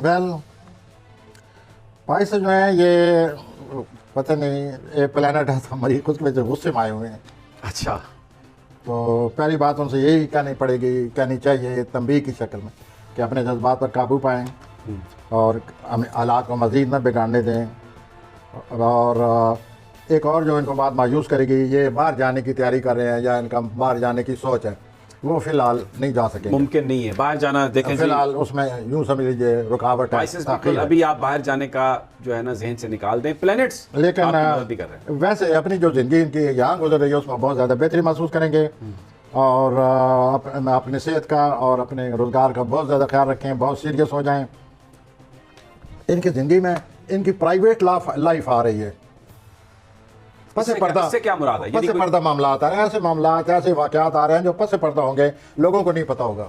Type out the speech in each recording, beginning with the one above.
Well Pisces जो है ये पता नहीं ये प्लानट है, हमारी खुद की वजह से गुस्से में आए हुए हैं। अच्छा, तो पहली बात उनसे यही कहनी चाहिए तंबीह की शक्ल में कि अपने जज्बात पर काबू पाएँ और हालात को मज़ीद न बिगाड़ने दें। और एक और जो इनको बात मायूस करेगी, ये बाहर जाने की तैयारी कर रहे हैं या इनका बाहर जाने की सोच है, वो फिलहाल नहीं जा सकेंगे। मुमकिन नहीं है बाहर जाना। देखें फिलहाल उसमें यूं समझ लीजिए रुकावट है। अभी आप बाहर जाने का जो है ना जहन से निकाल दें। प्लैनेट्स लेकिन भी कर रहे हैं। वैसे अपनी जो ज़िंदगी इनकी यहाँ गुजर रही है उसमें बहुत ज़्यादा बेहतरी महसूस करेंगे और अपने सेहत का और अपने रोज़गार का बहुत ज़्यादा ख्याल रखें, बहुत सीरियस हो जाएं। इनकी ज़िंदगी में इनकी प्राइवेट लाइफ आ रही है। पसे पर्दा से क्या मुराद है? पसे पर्दा मामला आ रहे हैं, ऐसे मामला ऐसे वाक़यात आ रहे हैं जो पसे पर्दा होंगे, लोगों को नहीं पता होगा।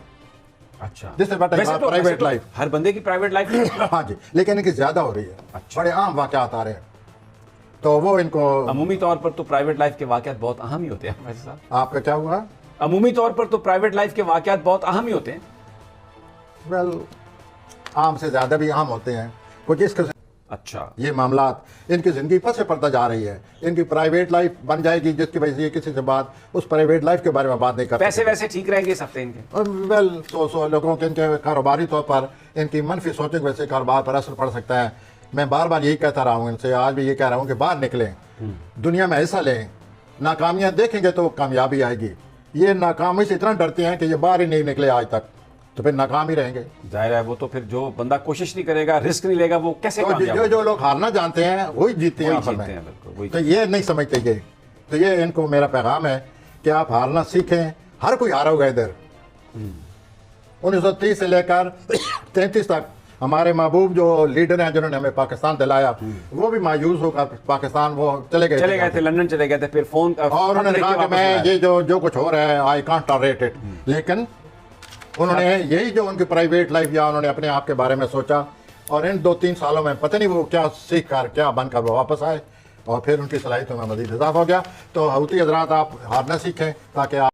अच्छा, जिससे प्राइवेट लाइफ, हर बंदे की प्राइवेट लाइफ हाँ जी, लेकिन इनकी ज़्यादा हो रही है। अच्छा। बड़े आम वाक़यात आ रहे हैं, तो वो इनको अमूमी तौर पर तो प्राइवेट लाइफ के वाक़यात बहुत अहम ही होते हैं। वैसे साहब आपका क्या हुआ? अमूमी तौर पर तो प्राइवेट लाइफ के वाक़यात बहुत अहम ही होते हैं। वेल आम से ज़्यादा भी अहम होते हैं कुछ इसके। अच्छा, ये मामलात इनकी ज़िंदगी पसे पर्दा जा रही है। इनकी प्राइवेट लाइफ बन जाएगी जिसकी वजह से ये किसी से बात उस प्राइवेट लाइफ के बारे में बात नहीं करते। पैसे वैसे ठीक रहेंगे इस हफ्ते इनके? वेल सो लोगों के इनके कारोबारी तौर पर इनकी मनफी सोचने की वजह से कारोबार पर असर पड़ सकता है। मैं बार बार यही कहता रहा हूँ इनसे, आज भी ये कह रहा हूँ कि बाहर निकलें, दुनिया में हिस्सा लें, नाकामियाँ देखेंगे तो कामयाबी आएगी। ये नाकामी से इतना डरते हैं कि ये बाहर ही नहीं निकले आज तक, तो फिर नाकाम ही रहेंगे। जाहिर है वो तो फिर जो बंदा कोशिश नहीं करेगा, रिस्क नहीं लेगा, वो कैसे कामयाब होगा? जो लोग हारना जानते हैं वही जीतते हैं आखिर में। तो ये नहीं समझते ये, तो ये इनको मेरा पैगाम है कि आप हारना सीखें। हर कोई हारा होगा इधर। 1930 से लेकर 33 तक हमारे महबूब जो लीडर हैं जिन्होंने हमें पाकिस्तान दिलाया, वो भी मायूस होकर पाकिस्तान वो चले गए थे, लंदन चले गए थे। फिर फोन और उन्होंने कहा कि मैं ये जो कुछ हो रहा है आई कांट टॉलरेट इट। लेकिन उन्होंने यही जो उनकी प्राइवेट लाइफ या उन्होंने अपने आप के बारे में सोचा, और इन 2-3 सालों में पता नहीं वो क्या सीख कर क्या बनकर वो वापस आए और फिर उनकी सलाहियतों में मज़ीद इजाफा हो गया। तो हूती हजरात आप हारना सीखें ताकि आप